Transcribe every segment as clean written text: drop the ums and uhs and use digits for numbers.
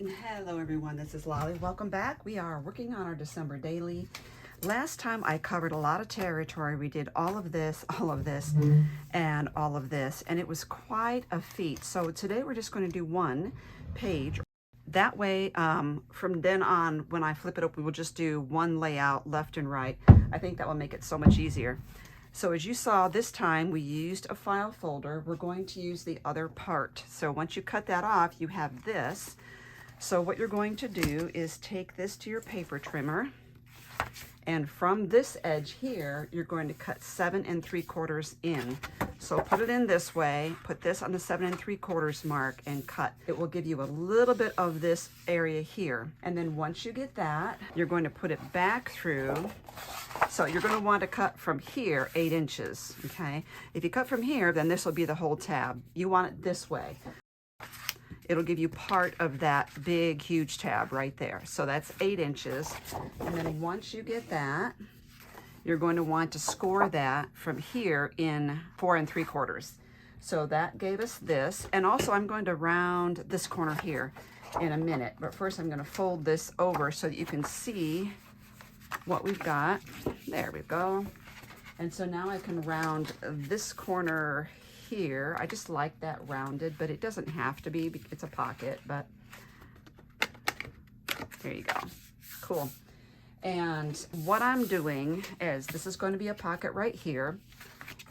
Hello everyone, this is Lolly. Welcome back. We are working on our December daily. Last time I covered a lot of territory. We did all of this, and all of this, and it was quite a feat. So today we're just going to do one page. That way, from then on, when I flip it up, we will just do one layout, left and right. I think that will make it so much easier. So as you saw, this time we used a file folder. We're going to use the other part. So once you cut that off, you have this. So what you're going to do is take this to your paper trimmer, and from this edge here, you're going to cut 7 3/4 in. So put it in this way, put this on the 7 3/4 mark and cut. It will give you a little bit of this area here. And then once you get that, you're going to put it back through. So you're going to want to cut from here 8 inches, okay? If you cut from here, then this will be the whole tab. You want it this way. It'll give you part of that big, huge tab right there. So that's 8 inches. And then once you get that, you're going to want to score that from here in 4 3/4. So that gave us this. And also I'm going to round this corner here in a minute. But first I'm going to fold this over so that you can see what we've got. There we go. And so now I can round this corner here. I just like that rounded, but it doesn't have to be. It's a pocket, but there you go. Cool. And what I'm doing is, this is going to be a pocket right here,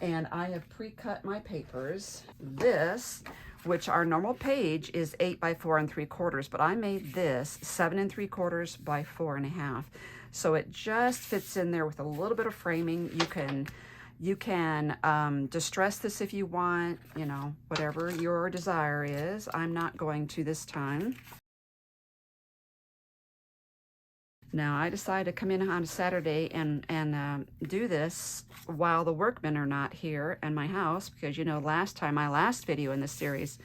and I have pre-cut my papers. This, which our normal page is 8 by 4 3/4, but I made this 7 3/4 by 4 1/2. So it just fits in there with a little bit of framing. You can distress this if you want, you know, whatever your desire is. I'm not going to this time. Now, I decided to come in on a Saturday and do this while the workmen are not here in my house, because, you know, my last video in this series,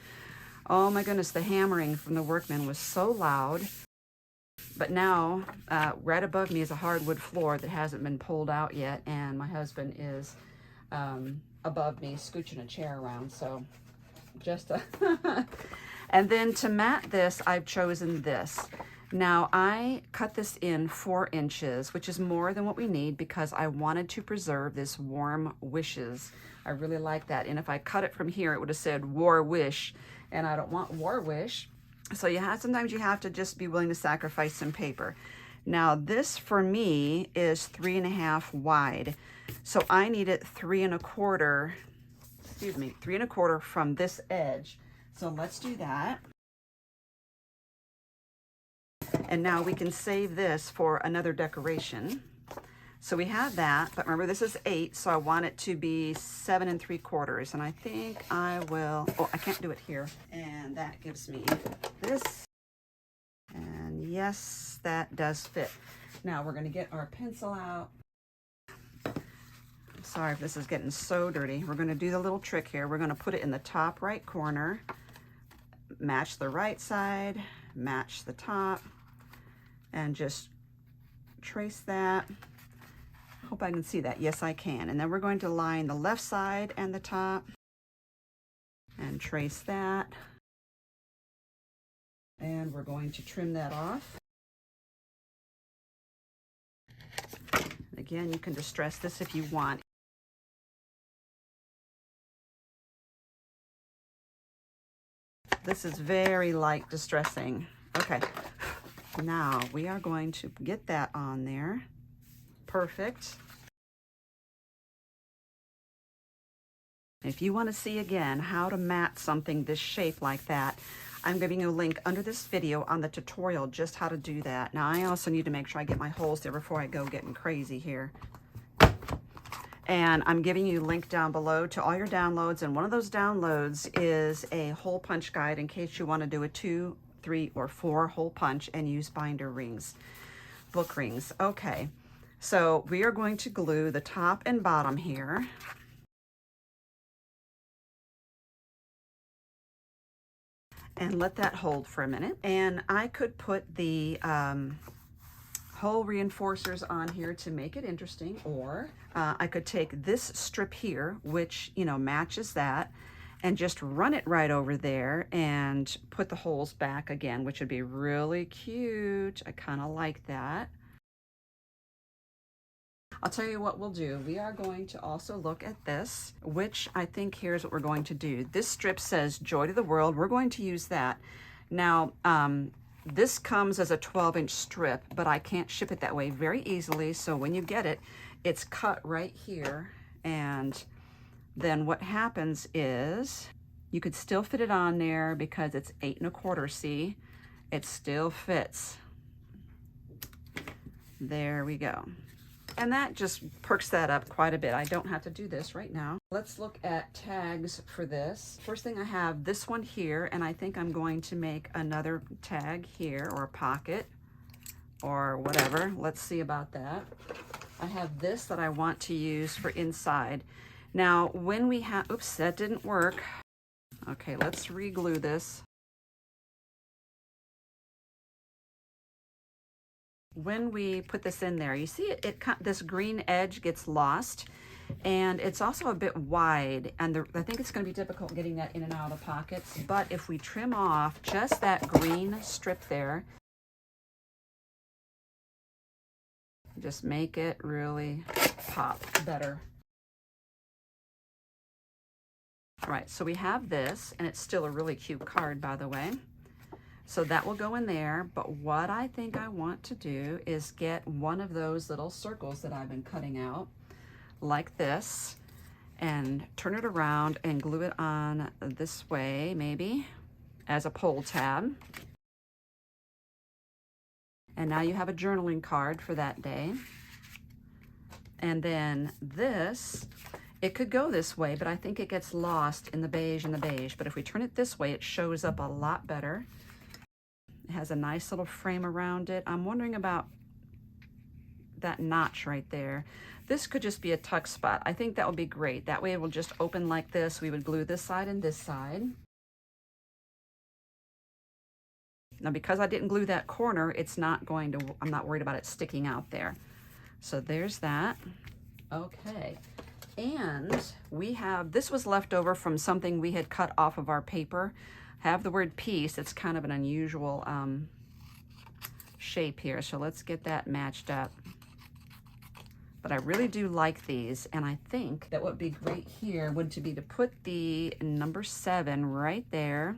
oh my goodness, the hammering from the workmen was so loud. But now, right above me is a hardwood floor that hasn't been pulled out yet, and my husband is above me scooching a chair around, so just and then to mat this, I've chosen this. Now I cut this in 4 inches, which is more than what we need because I wanted to preserve this warm wishes. I really like that, and if I cut it from here, it would have said war wish, and I don't want war wish. So sometimes you have to just be willing to sacrifice some paper. Now this for me is 3 1/2 wide. So I need it 3 1/4, 3 1/4 from this edge. So let's do that. And now we can save this for another decoration. So we have that, but remember this is 8, so I want it to be 7 3/4. And I think I will, oh, I can't do it here. And that gives me this. And yes, that does fit. Now we're gonna get our pencil out. Sorry if this is getting so dirty. We're gonna do the little trick here. We're gonna put it in the top right corner, match the right side, match the top, and just trace that. Hope I can see that. Yes, I can. And then we're going to line the left side and the top and trace that. And we're going to trim that off. Again, you can distress this if you want. This is very light distressing. Okay, now we are going to get that on there. Perfect. If you want to see again how to mat something this shape like that, I'm giving you a link under this video on the tutorial just how to do that. Now I also need to make sure I get my holes there before I go getting crazy here. And I'm giving you a link down below to all your downloads, and one of those downloads is a hole punch guide in case you want to do a 2, 3, or 4 hole punch and use binder rings, book rings. Okay, so we are going to glue the top and bottom here. And let that hold for a minute. And I could put the hole reinforcers on here to make it interesting, or I could take this strip here, which, you know, matches that, and just run it right over there and put the holes back again, which would be really cute. I kind of like that. I'll tell you what we'll do. We are going to also look at this, which I think here's what we're going to do. This strip says Joy to the World. We're going to use that. Now, this comes as a 12-inch strip, but I can't ship it that way very easily. So when you get it, it's cut right here. And then what happens is you could still fit it on there because it's 8 1/4. See, it still fits. There we go. And that just perks that up quite a bit. I don't have to do this right now. Let's look at tags for this. First thing I have this one here, and I think I'm going to make another tag here, or a pocket or whatever. Let's see about that. I have this that I want to use for inside. Now, when we have, oops, that didn't work. Okay, let's re-glue this. When we put this in there, you see this green edge gets lost, and it's also a bit wide, and I think it's going to be difficult getting that in and out of the pockets. But if we trim off just that green strip there, just make it really pop better. All right, so we have this, and it's still a really cute card, by the way. So that will go in there, but what I think I want to do is get one of those little circles that I've been cutting out, like this, and turn it around and glue it on this way, maybe, as a pull tab. And now you have a journaling card for that day. And then this, it could go this way, but I think it gets lost in the beige and the beige. But if we turn it this way, it shows up a lot better. It has a nice little frame around it. I'm wondering about that notch right there. This could just be a tuck spot. I think that would be great. That way it will just open like this. We would glue this side and this side. Now, because I didn't glue that corner, it's not going to, I'm not worried about it sticking out there. So there's that. Okay. And we have, this was left over from something we had cut off of our paper. Have the word peace. It's kind of an unusual shape here, so let's get that matched up. But I really do like these, and I think that what would be great here would be to put the number 7 right there,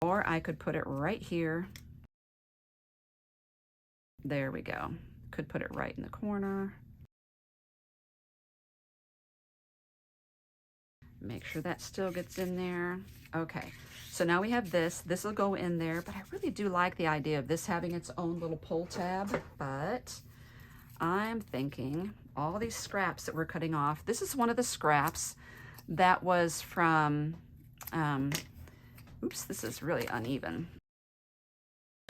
or I could put it right here. There we go. Could put it right in the corner. Make sure that still gets in there. Okay, so now we have this. This will go in there, but I really do like the idea of this having its own little pull tab. But I'm thinking all these scraps that we're cutting off. This is one of the scraps that was from, oops, this is really uneven.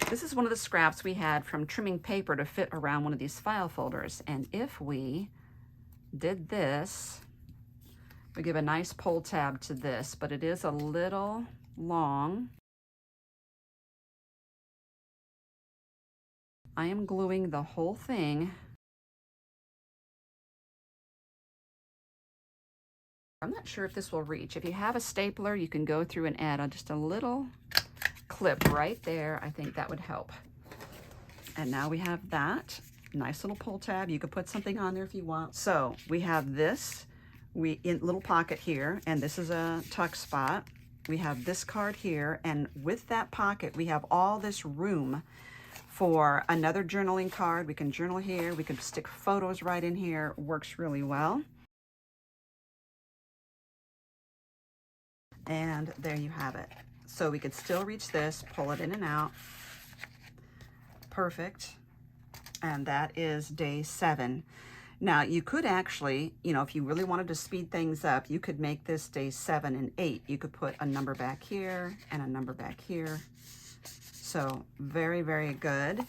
This is one of the scraps we had from trimming paper to fit around one of these file folders. And if we did this, we give a nice pull tab to this, but it is a little long. I am gluing the whole thing. I'm not sure if this will reach. If you have a stapler, you can go through and add just a little clip right there. I think that would help. And now we have that nice little pull tab. You could put something on there if you want. So we have this. In little pocket here, and this is a tuck spot. We have this card here, and with that pocket, we have all this room for another journaling card. We can journal here. We can stick photos right in here. Works really well. And there you have it. So we could still reach this, pull it in and out. Perfect. And that is day 7. Now, you could actually, you know, if you really wanted to speed things up, you could make this day 7 and 8. You could put a number back here and a number back here. So very, very good.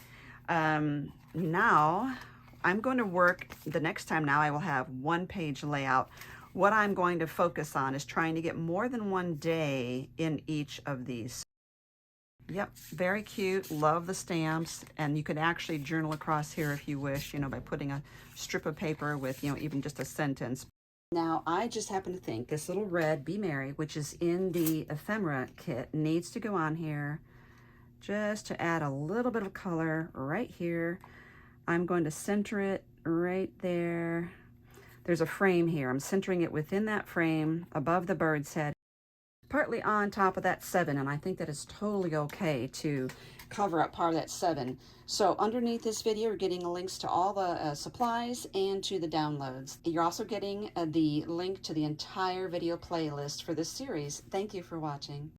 Now, I'm going to work, the next time now I will have 1-page layout. What I'm going to focus on is trying to get more than one day in each of these. Yep, very cute. Love the stamps. And you could actually journal across here if you wish, you know, by putting a strip of paper with, you know, even just a sentence. Now, I just happen to think this little red Be Merry, which is in the ephemera kit, needs to go on here just to add a little bit of color right here. I'm going to center it right there. There's a frame here. I'm centering it within that frame above the bird's head, partly on top of that 7, and I think that is totally okay to cover up part of that 7. So underneath this video, you're getting links to all the supplies and to the downloads. You're also getting the link to the entire video playlist for this series. Thank you for watching.